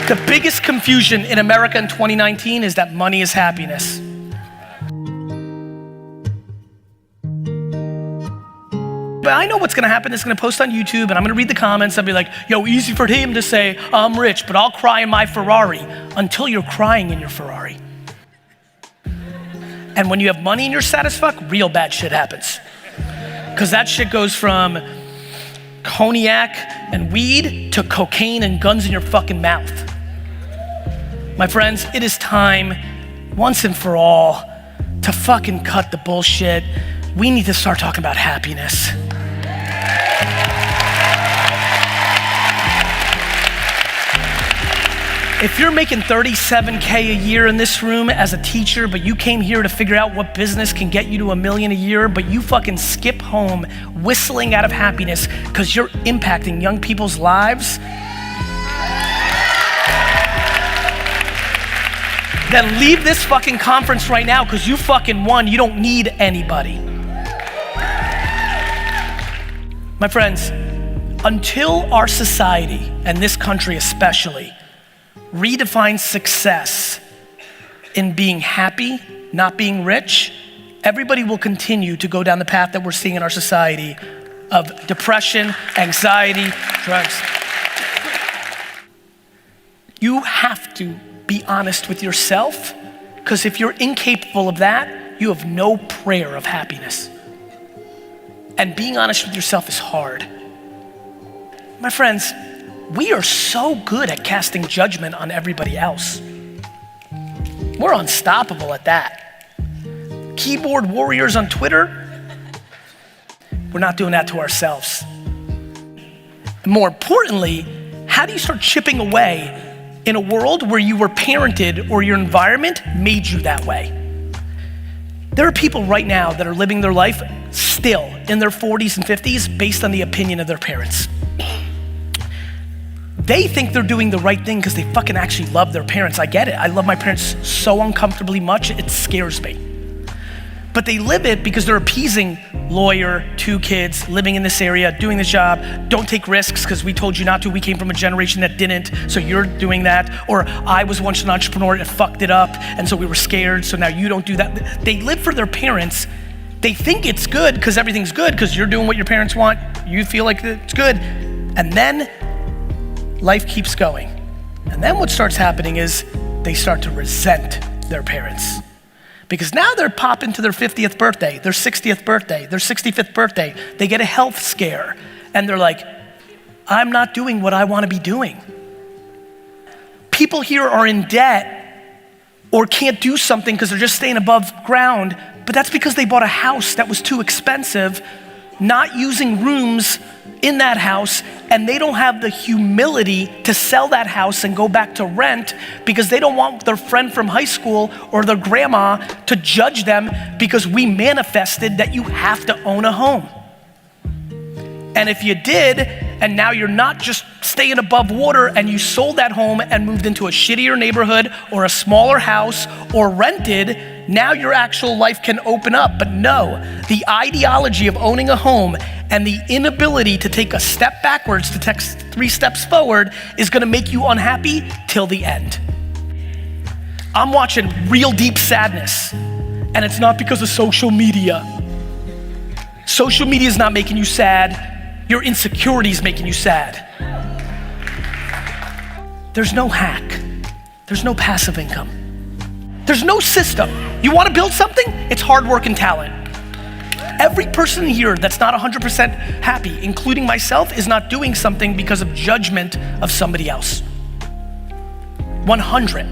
The biggest confusion in America in 2019 is that money is happiness. But I know what's gonna happen. It's gonna post on YouTube and I'm gonna read the comments. I'll be like, yo, easy for him to say, I'm rich, but I'll cry in my Ferrari, until you're crying in your Ferrari. And when you have money and you're sad as fuck, real bad shit happens. Because that shit goes from cognac and weed to cocaine and guns in your fucking mouth. My friends, it is time, once and for all, to fucking cut the bullshit. We need to start talking about happiness. If you're making $37K a year in this room as a teacher, but you came here to figure out what business can get you to $1 million a year, but you fucking skip home whistling out of happiness because you're impacting young people's lives, then leave this fucking conference right now because you fucking won. You don't need anybody. My friends, until our society, and this country especially, redefine success in being happy, not being rich, everybody will continue to go down the path that we're seeing in our society of depression, anxiety, drugs. You have to be honest with yourself, because if you're incapable of that, you have no prayer of happiness. And being honest with yourself is hard. My friends, we are so good at casting judgment on everybody else. We're unstoppable at that. Keyboard warriors on Twitter, we're not doing that to ourselves. And more importantly, how do you start chipping away in a world where you were parented or your environment made you that way? There are people right now that are living their life still in their 40s and 50s based on the opinion of their parents. They think they're doing the right thing because they fucking actually love their parents. I get it. I love my parents so uncomfortably much, it scares me. But they live it because they're appeasing lawyer, 2 kids, living in this area, doing this job, don't take risks because we told you not to. We came from a generation that didn't, so you're doing that. Or I was once an entrepreneur and fucked it up, and so we were scared, so now you don't do that. They live for their parents. They think it's good because everything's good because you're doing what your parents want. You feel like it's good. And then life keeps going. And then what starts happening is they start to resent their parents. Because now they're popping to their 50th birthday, their 60th birthday, their 65th birthday. They get a health scare and they're like, I'm not doing what I want to be doing. People here are in debt or can't do something because they're just staying above ground, but that's because they bought a house that was too expensive, not using rooms in that house, and they don't have the humility to sell that house and go back to rent because they don't want their friend from high school or their grandma to judge them because we manifested that you have to own a home. And if you did, and now you're not just staying above water and you sold that home and moved into a shittier neighborhood or a smaller house or rented, now your actual life can open up. But no, the ideology of owning a home and the inability to take a step backwards to take 3 steps forward is gonna make you unhappy till the end. I'm watching real deep sadness, and it's not because of social media. Social media is not making you sad. Your insecurity is making you sad. There's no hack. There's no passive income. There's no system. You wanna build something? It's hard work and talent. Every person here that's not 100% happy, including myself, is not doing something because of judgment of somebody else. 100.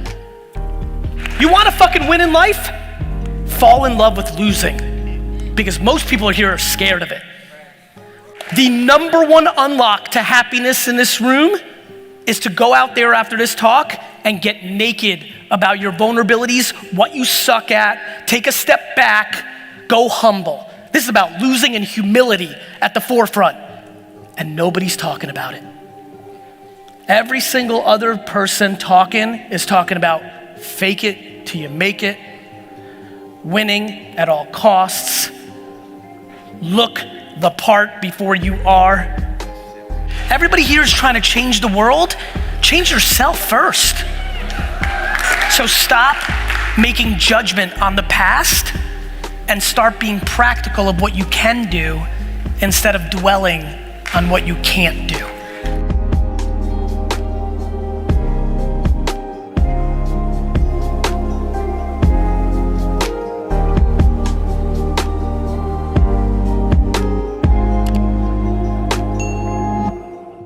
You wanna fucking win in life? Fall in love with losing, because most people here are scared of it. The number 1 unlock to happiness in this room is to go out there after this talk and get naked about your vulnerabilities, what you suck at, take a step back, go humble. This is about losing and humility at the forefront, and nobody's talking about it. Every single other person talking is talking about fake it till you make it, winning at all costs, look the part before you are. Everybody here is trying to change the world. Change yourself first. So stop making judgment on the past and start being practical of what you can do instead of dwelling on what you can't do.